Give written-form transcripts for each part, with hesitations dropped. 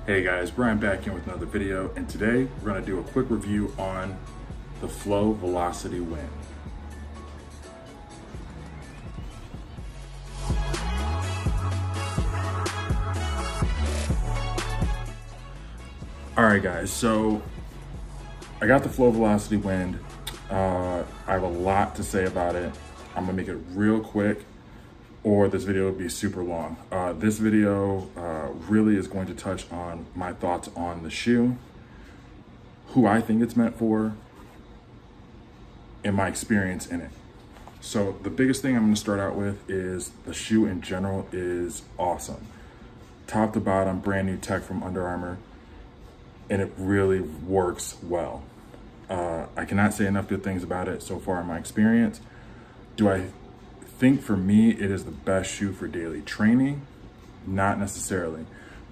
Hey guys, Brian back in with another video, and today we're going to do a quick review on the Flow Velociti Wind. Alright guys, so I got the Flow Velociti Wind. I have a lot to say about it. I'm going to make it real quick or this video will be super long. This video really is going to touch on my thoughts on the shoe, who I think it's meant for, and my experience in it. So the biggest thing I'm going to start out with is the shoe in general is awesome. Top to bottom, brand new tech from Under Armour, and it really works well. I cannot say enough good things about it so far in my experience. Do I think for me it is the best shoe for daily training? Not necessarily,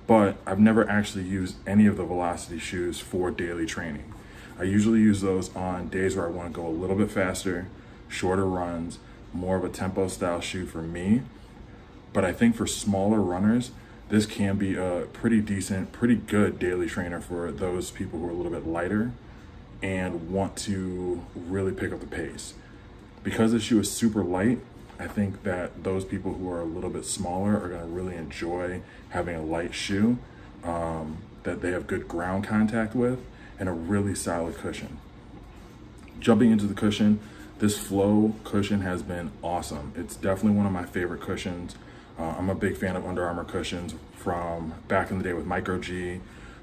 but I've never actually used any of the Velociti shoes for daily training. I usually use those on days where I want to go a little bit faster, shorter runs, more of a tempo style shoe for me. But I think for smaller runners, this can be a pretty decent, pretty good daily trainer for those people who are a little bit lighter and want to really pick up the pace. Because the shoe is super light, I think that those people who are a little bit smaller are going to really enjoy having a light shoe that they have good ground contact with and a really solid cushion. Jumping into the cushion, this Flow cushion has been awesome. It's definitely one of my favorite cushions. I'm a big fan of Under Armour cushions from back in the day with Micro G.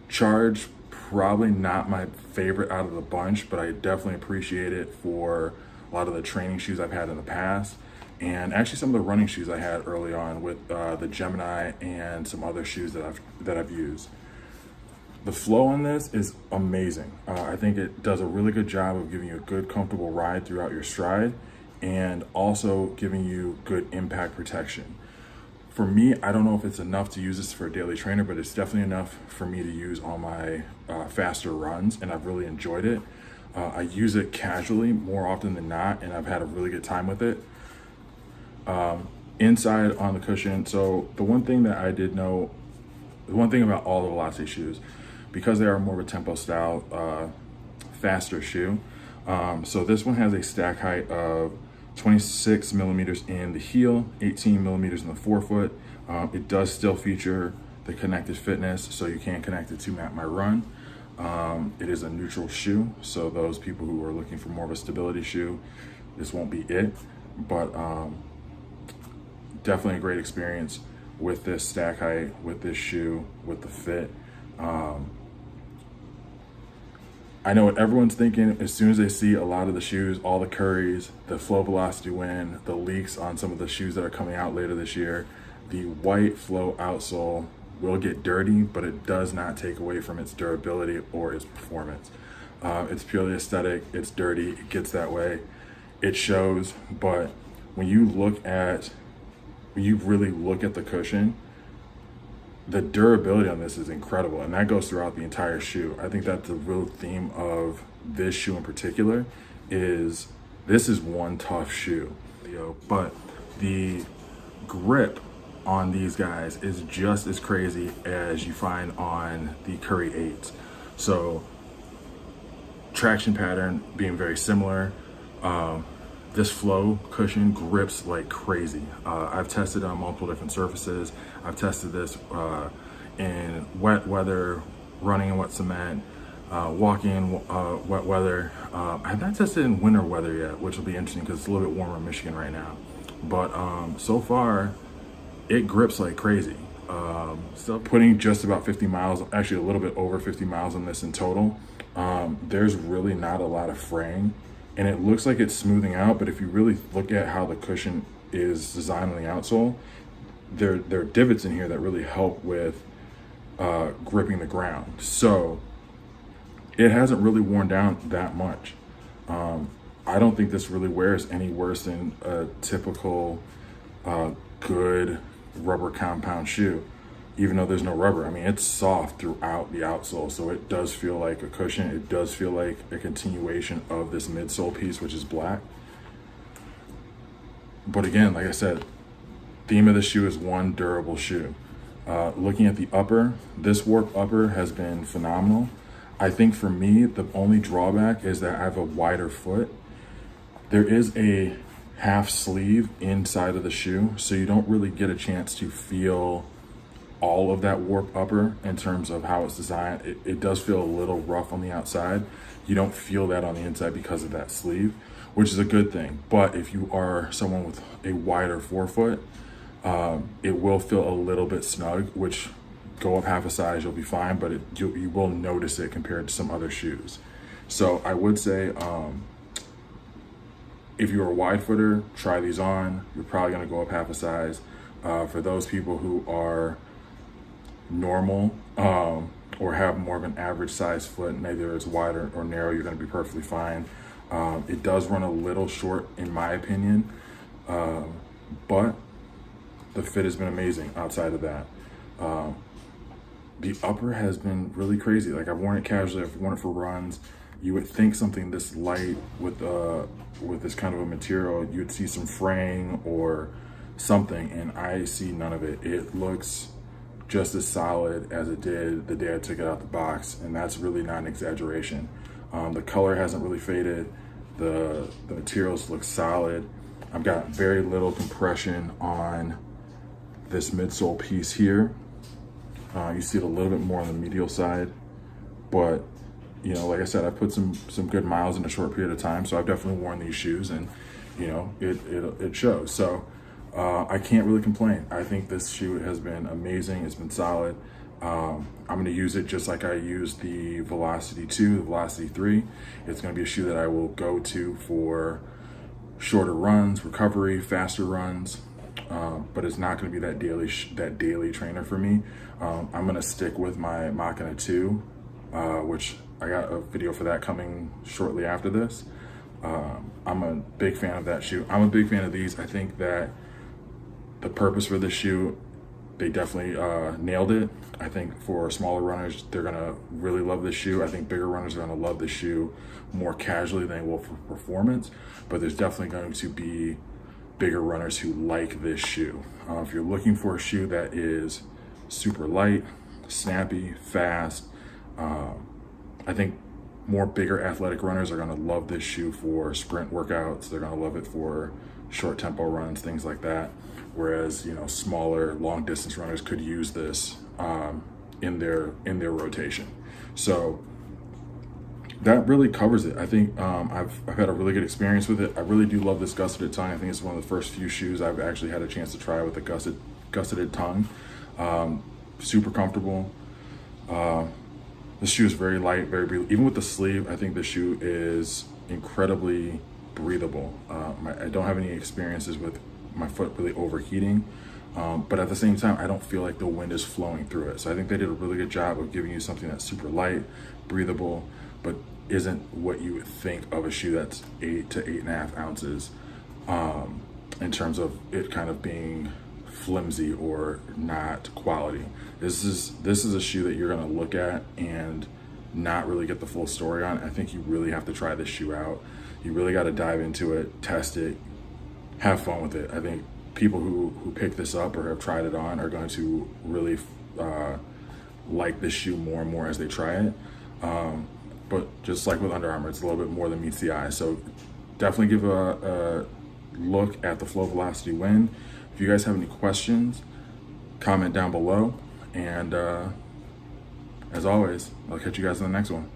Charge, probably not my favorite out of the bunch, but I definitely appreciate it for a lot of the training shoes I've had in the past. And actually some of the running shoes I had early on with the Gemini and some other shoes that I've used. The flow on this is amazing. I think it does a really good job of giving you a good, comfortable ride throughout your stride and also giving you good impact protection. For me, I don't know if it's enough to use this for a daily trainer, but it's definitely enough for me to use on my faster runs, and I've really enjoyed it. I use it casually more often than not, and I've had a really good time with it. Inside on the cushion, so the one thing that I did know, the one thing about all the Velociti shoes, because they are more of a tempo style, faster shoe, so this one has a stack height of 26 millimeters in the heel, 18 millimeters in the forefoot. It does still feature the connected fitness, so you can connect it to Map My Run. It is a neutral shoe, so those people who are looking for more of a stability shoe, this won't be it, but definitely a great experience with this stack height, with this shoe, with the fit. I know what everyone's thinking as soon as they see a lot of the shoes, all the Currys, the Flow Velociti Wind, the leaks on some of the shoes that are coming out later this year. The white Flow outsole will get dirty, but it does not take away from its durability or its performance. It's purely aesthetic, it's dirty, it gets that way, it shows, but when you really look at the cushion, the durability on this is incredible, and that goes throughout the entire shoe. I think that's the real theme of this shoe in particular, is this is one tough shoe, but the grip on these guys is just as crazy as you find on the Curry 8s. So traction pattern being very similar. This Flow cushion grips like crazy. I've tested it on multiple different surfaces. I've tested this in wet weather, running in wet cement, walking in wet weather. I have not tested in winter weather yet, which will be interesting because it's a little bit warmer in Michigan right now. But so far, it grips like crazy. So putting just about 50 miles, actually a little bit over 50 miles on this in total, there's really not a lot of fraying. And it looks like it's smoothing out, but if you really look at how the cushion is designed on the outsole, there are divots in here that really help with gripping the ground. So it hasn't really worn down that much. I don't think this really wears any worse than a typical good rubber compound shoe, even though there's no rubber. I mean, it's soft throughout the outsole, so it does feel like a cushion. It does feel like a continuation of this midsole piece, which is black. But again, like I said, theme of the shoe is one durable shoe. Looking at the upper, this warp upper has been phenomenal. I think for me, the only drawback is that I have a wider foot. There is a half sleeve inside of the shoe, so you don't really get a chance to feel all of that warp upper in terms of how it's designed. It does feel a little rough on the outside. You don't feel that on the inside because of that sleeve, which is a good thing. But if you are someone with a wider forefoot, it will feel a little bit snug, which go up half a size, you'll be fine, but you will notice it compared to some other shoes. So I would say, if you're a wide footer, try these on. You're probably gonna go up half a size. For those people who are normal or have more of an average size foot, neither is wider or narrow, you're gonna be perfectly fine. It does run a little short in my opinion, but the fit has been amazing outside of that. The upper has been really crazy. Like, I've worn it casually, I've worn it for runs. You would think something this light with this kind of a material, you would see some fraying or something, and I see none of it. It looks just as solid as it did the day I took it out the box, and that's really not an exaggeration. The color hasn't really faded. The materials look solid. I've got very little compression on this midsole piece here. You see it a little bit more on the medial side, but you know, like I said, I put some good miles in a short period of time, so I've definitely worn these shoes, and you know, it shows. So I can't really complain. I think this shoe has been amazing. It's been solid. I'm going to use it just like I used the Velociti 2, the Velociti 3. It's going to be a shoe that I will go to for shorter runs, recovery, faster runs. But it's not going to be that daily trainer for me. I'm going to stick with my Machina 2, which I got a video for that coming shortly after this. I'm a big fan of that shoe. I'm a big fan of these. I think that the purpose for this shoe, they definitely nailed it. I think for smaller runners, they're gonna really love this shoe. I think bigger runners are gonna love this shoe more casually than they will for performance, but there's definitely going to be bigger runners who like this shoe. If you're looking for a shoe that is super light, snappy, fast, I think more bigger athletic runners are gonna love this shoe for sprint workouts. They're gonna love it for short tempo runs, things like that. Whereas, you know, smaller long distance runners could use this in their rotation. So that really covers it. I think I've had a really good experience with it. I really do love this gusseted tongue. I think it's one of the first few shoes I've actually had a chance to try with a gusseted tongue. Super comfortable. The shoe is very light, very breathable. Even with the sleeve, I think the shoe is incredibly breathable. I don't have any experiences with my foot really overheating, but at the same time, I don't feel like the wind is flowing through it. So I think they did a really good job of giving you something that's super light, breathable, but isn't what you would think of a shoe that's 8 to 8.5 ounces in terms of it kind of being flimsy or not quality. This is a shoe that you're gonna look at and not really get the full story on. I think you really have to try this shoe out. You really got to dive into it, test it, have fun with it. I think people who pick this up or have tried it on are going to really like this shoe more and more as they try it. But just like with Under Armour, it's a little bit more than meets the eye. So definitely give a look at the Flow Velociti Wind. If you guys have any questions, comment down below. And as always, I'll catch you guys in the next one.